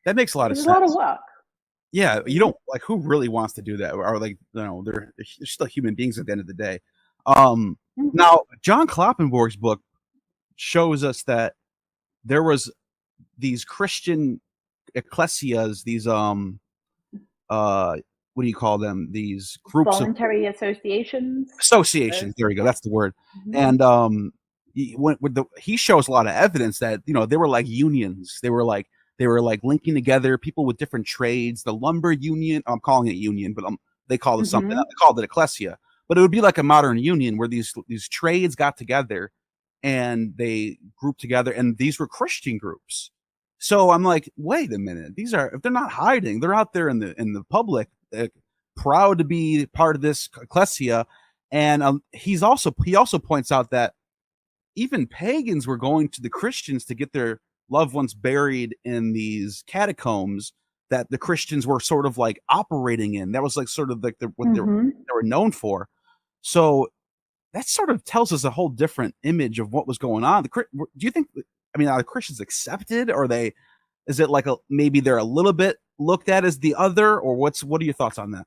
That makes a lot of It's a lot of sense. work. Yeah, you don't like who really wants to do that, or like they're still human beings at the end of the day. Um, Mm-hmm. Now John Kloppenborg's book shows us that there was these Christian ecclesias, these uh what do you call them? These groups of Voluntary associations. associations. Those, There you go. yeah. That's the word. Mm-hmm. And he shows a lot of evidence that they were like unions. They were like linking together people with different trades. The lumber union. I'm calling it union, but they call it something. Mm-hmm. They called it ecclesia. But it would be like a modern union where these trades got together and they grouped together, and these were Christian groups. So I'm like, wait a minute. These are, if they're not hiding, they're out there in the public, proud to be part of this ecclesia. And he also points out that even pagans were going to the Christians to get their loved ones buried in these catacombs that the Christians were sort of like operating in. That was like sort of like what Mm-hmm. they were known for. So that sort of tells us a whole different image of what was going on. Do you think? I mean, are the Christians accepted, or are they? Is it like maybe they're a little bit looked at as the other, or what are your thoughts on that?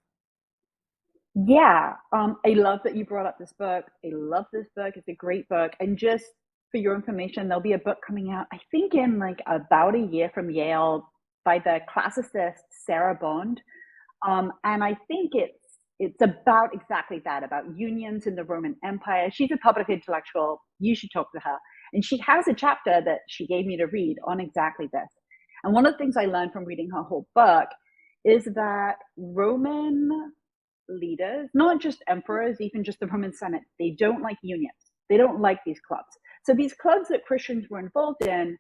Yeah, I love that you brought up this book. I love this book. It's a great book. And just for your information, there'll be a book coming out, I think in like about a year from Yale by the classicist Sarah Bond. And I think it's about exactly that, about unions in the Roman Empire. She's a public intellectual. You should talk to her. And she has a chapter that she gave me to read on exactly this. And one of the things I learned from reading her whole book is that Roman leaders, not just emperors, even just the Roman Senate, they don't like unions. They don't like these clubs. So these clubs that Christians were involved in,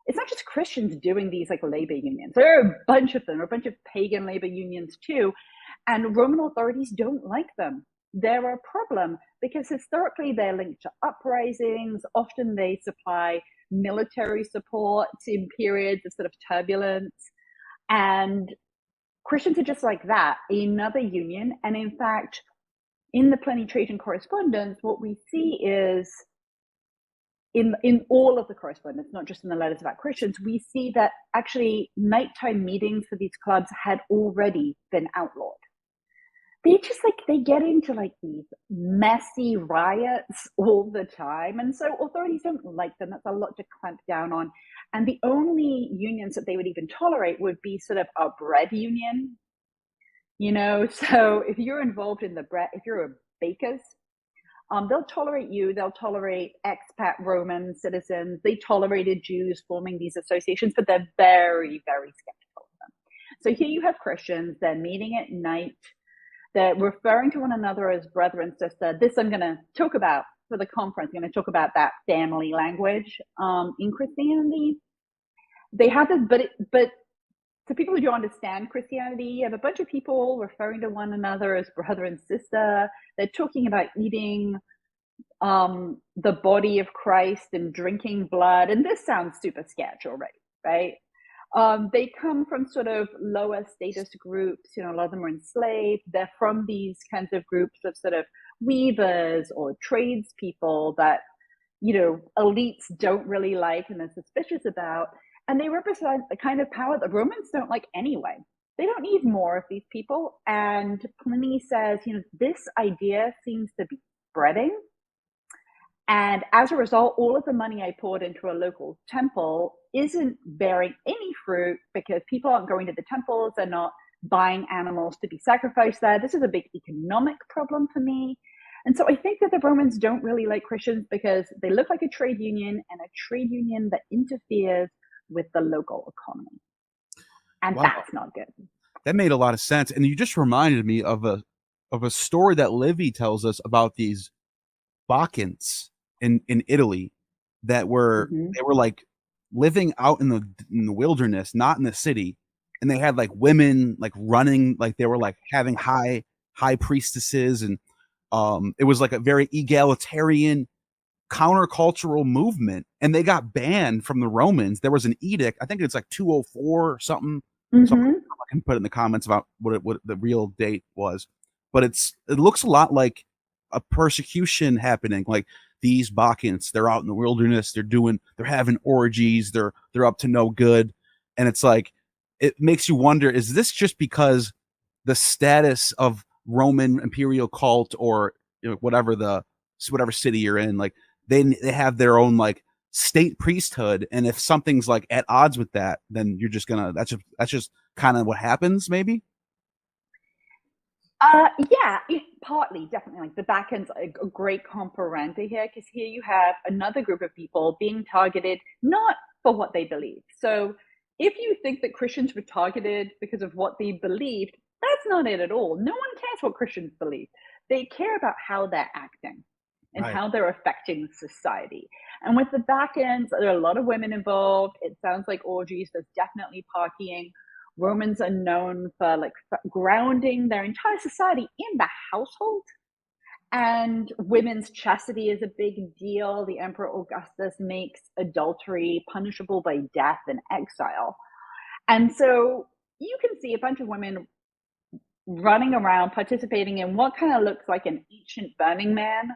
it's not just Christians doing these like labor unions. There are a bunch of them, a bunch of pagan labor unions too. And Roman authorities don't like them. They're a problem because historically they're linked to uprisings. Often they supply military support in periods of sort of turbulence. And Christians are just like that, another union. And in fact, in the Pliny Trajan correspondence, what we see is in all of the correspondence, not just in the letters about Christians, we see that actually nighttime meetings for these clubs had already been outlawed. They just like they get into like these messy riots all the time, and so authorities don't like them. That's a lot to clamp down on. And the only unions that they would even tolerate would be sort of a bread union, so if you're involved in the bread, if you're a bakers, they'll tolerate you. They'll tolerate expat Roman citizens. They tolerated Jews forming these associations, but they're very, very skeptical of them. So here you have Christians. They're meeting at night. They're referring to one another as brother and sister. This I'm going to talk about for the conference. I'm going to talk about that family language in Christianity. They have this, but to people who don't understand Christianity, you have a bunch of people referring to one another as brother and sister. They're talking about eating the body of Christ and drinking blood. And this sounds super sketch already, right? They come from sort of lower status groups. A lot of them are enslaved. They're from these kinds of groups of sort of weavers or tradespeople that, elites don't really like and they're suspicious about. And they represent the kind of power that Romans don't like anyway. They don't need more of these people. And Pliny says, this idea seems to be spreading. And as a result, all of the money I poured into a local temple isn't bearing any fruit because people aren't going to the temples. They're not buying animals to be sacrificed there. This is a big economic problem for me. And so I think that the Romans don't really like Christians because they look like a trade union, and a trade union that interferes with the local economy. And Wow, that's not good. that made a lot of sense. And you just reminded me of a story that Livy tells us about these Bacchants in Italy that were Mm-hmm. they were like living out in the wilderness, not in the city, and they had like women like running, like they were like having high priestesses, and it was like a very egalitarian countercultural movement, and they got banned from the Romans. There was an edict, I think it's like 204 or something. Mm-hmm. I can put in the comments about what the real date was, but it looks a lot like a persecution happening. Like these Bacchants, they're out in the wilderness, they're having orgies, they're up to no good, and it's like it makes you wonder, is this just because the status of Roman imperial cult, or whatever city you're in, like they have their own like state priesthood, and if something's like at odds with that, then you're just gonna that's just kind of what happens, maybe. Yeah, partly, definitely. Like the back end's a great comparante here, because here you have another group of people being targeted not for what they believe. So if you think that Christians were targeted because of what they believed, that's not it at all. No one cares what Christians believe. They care about how they're acting and Right. how they're affecting society. And with the back ends, there are a lot of women involved. It sounds like orgies. There's definitely partying. Romans are known for like grounding their entire society in the household. And women's chastity is a big deal. The Emperor Augustus makes adultery punishable by death and exile. And so you can see a bunch of women running around participating in what kind of looks like an ancient Burning Man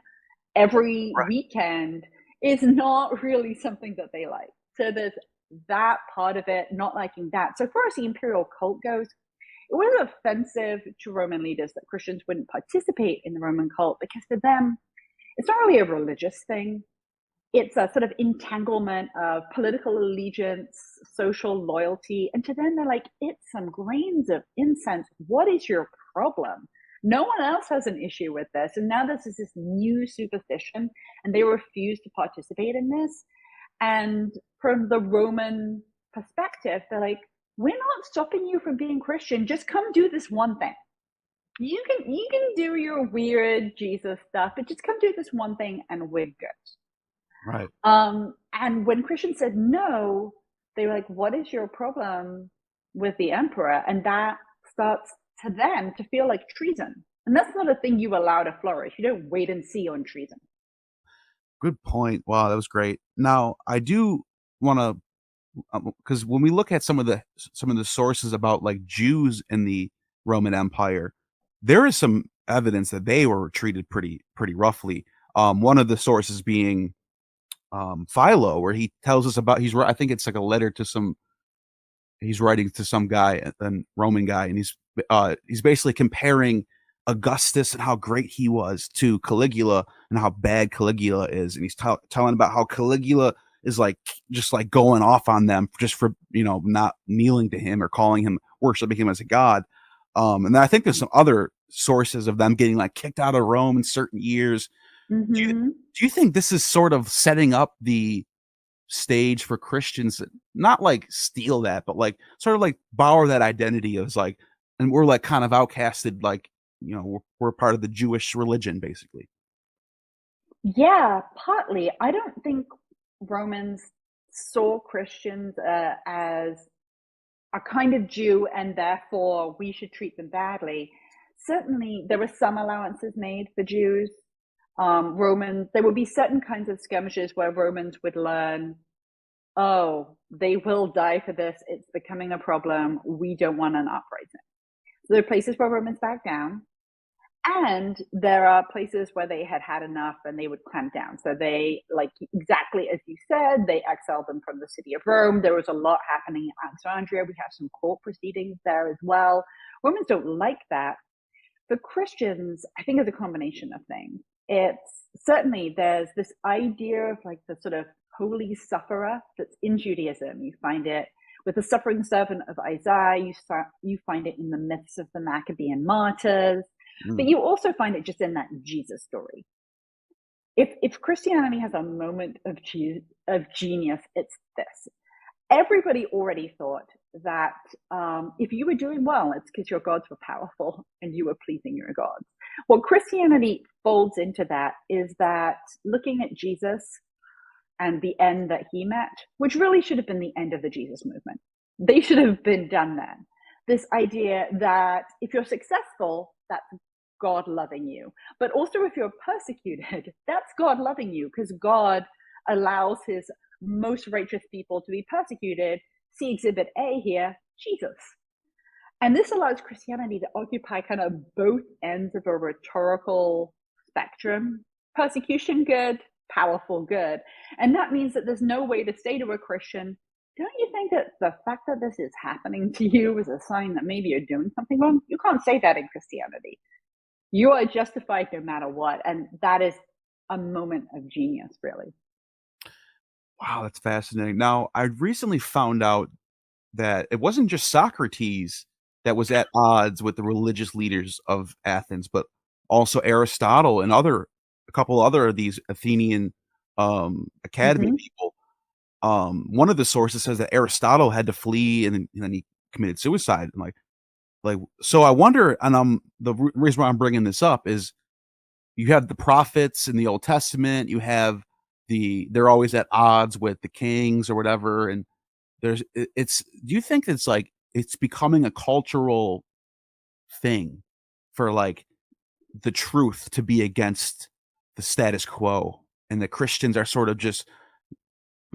every weekend is not really something that they like. So there's that part of it, not liking that. So far as the imperial cult goes, it was offensive to Roman leaders that Christians wouldn't participate in the Roman cult, because for them, it's not really a religious thing. It's a sort of entanglement of political allegiance, social loyalty. And to them, they're like, it's some grains of incense. What is your problem? No one else has an issue with this. And now this is this new superstition, and they refuse to participate in this. And from the Roman perspective, they're like, we're not stopping you from being Christian. Just come do this one thing. You can do your weird Jesus stuff, but just come do this one thing and we're good. Right. And when Christians said no, they were like, what is your problem with the emperor? And that starts to them to feel like treason. And that's not a thing you allow to flourish. You don't wait and see on treason. Good point. Wow, that was great. Now, I do want to, because when we look at some of the sources about like Jews in the Roman Empire, there is some evidence that they were treated pretty roughly. One of the sources being Philo, where he tells us about I think it's like a letter to some he's writing to some guy, a Roman guy, and he's basically comparing Augustus and how great he was to Caligula and how bad Caligula is, and he's telling about how Caligula is like just like going off on them just for not kneeling to him or calling him, worshiping him as a god. And then I think there's some other sources of them getting like kicked out of Rome in certain years. Mm-hmm. Do you think this is sort of setting up the stage for Christians that not like steal that, but like sort of like borrow that identity as like, and we're like kind of outcasted, like, we're part of the Jewish religion, basically. Yeah, partly. I don't think Romans saw Christians as a kind of Jew, and therefore we should treat them badly. Certainly, there were some allowances made for Jews. Romans, there would be certain kinds of skirmishes where Romans would learn, oh, they will die for this. It's becoming a problem. We don't want an uprising. So there are places where Romans back down. And there are places where they had had enough and they would clamp down. So they, like exactly as you said, they exiled them from the city of Rome. There was a lot happening in Alexandria. We have some court proceedings there as well. Romans don't like that. For Christians, I think it's a combination of things. It's certainly, there's this idea of like the sort of holy sufferer that's in Judaism. You find it with the suffering servant of Isaiah. You find it in the myths of the Maccabean martyrs. But you also find it just in that Jesus story. If Christianity has a moment of genius, it's this. Everybody already thought that if you were doing well, it's because your gods were powerful and you were pleasing your gods. What Christianity folds into that is that looking at Jesus and the end that he met, which really should have been the end of the Jesus movement. They should have been done then. This idea that if you're successful, that's God loving you. But also if you're persecuted, that's God loving you, because God allows his most righteous people to be persecuted. See exhibit A here, Jesus. And this allows Christianity to occupy kind of both ends of a rhetorical spectrum. Persecution, good; powerful, good. And that means that there's no way to say to a Christian, don't you think that the fact that this is happening to you is a sign that maybe you're doing something wrong? You can't say that in Christianity. You are justified no matter what, and that is a moment of genius, really. Wow, that's fascinating. Now, I recently found out that it wasn't just Socrates that was at odds with the religious leaders of Athens, but also Aristotle and a couple other of these Athenian academy Hmm. people. One of the sources says that Aristotle had to flee and then he committed suicide. And like so, I wonder. And reason why I'm bringing this up is you have the prophets in the Old Testament. You have they're always at odds with the kings or whatever, and it's do you think it's like it's becoming a cultural thing for like the truth to be against the status quo and the Christians are sort of just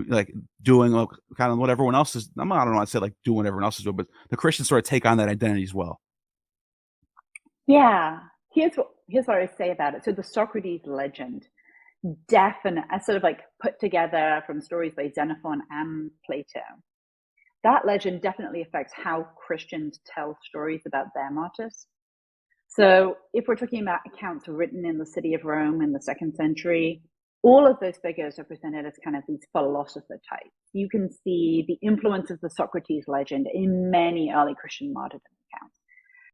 like doing kind of what everyone else is. I don't know. I said like doing what everyone else is doing, but the Christians sort of take on that identity as well. Yeah. Here's what I say about it. So the Socrates legend, definite, sort of like put together from stories by Xenophon and Plato. That legend definitely affects how Christians tell stories about their martyrs. So if we're talking about accounts written in the city of Rome in the second century, all of those figures are presented as kind of these philosopher types. You can see the influence of the Socrates legend in many early Christian martyrdom accounts.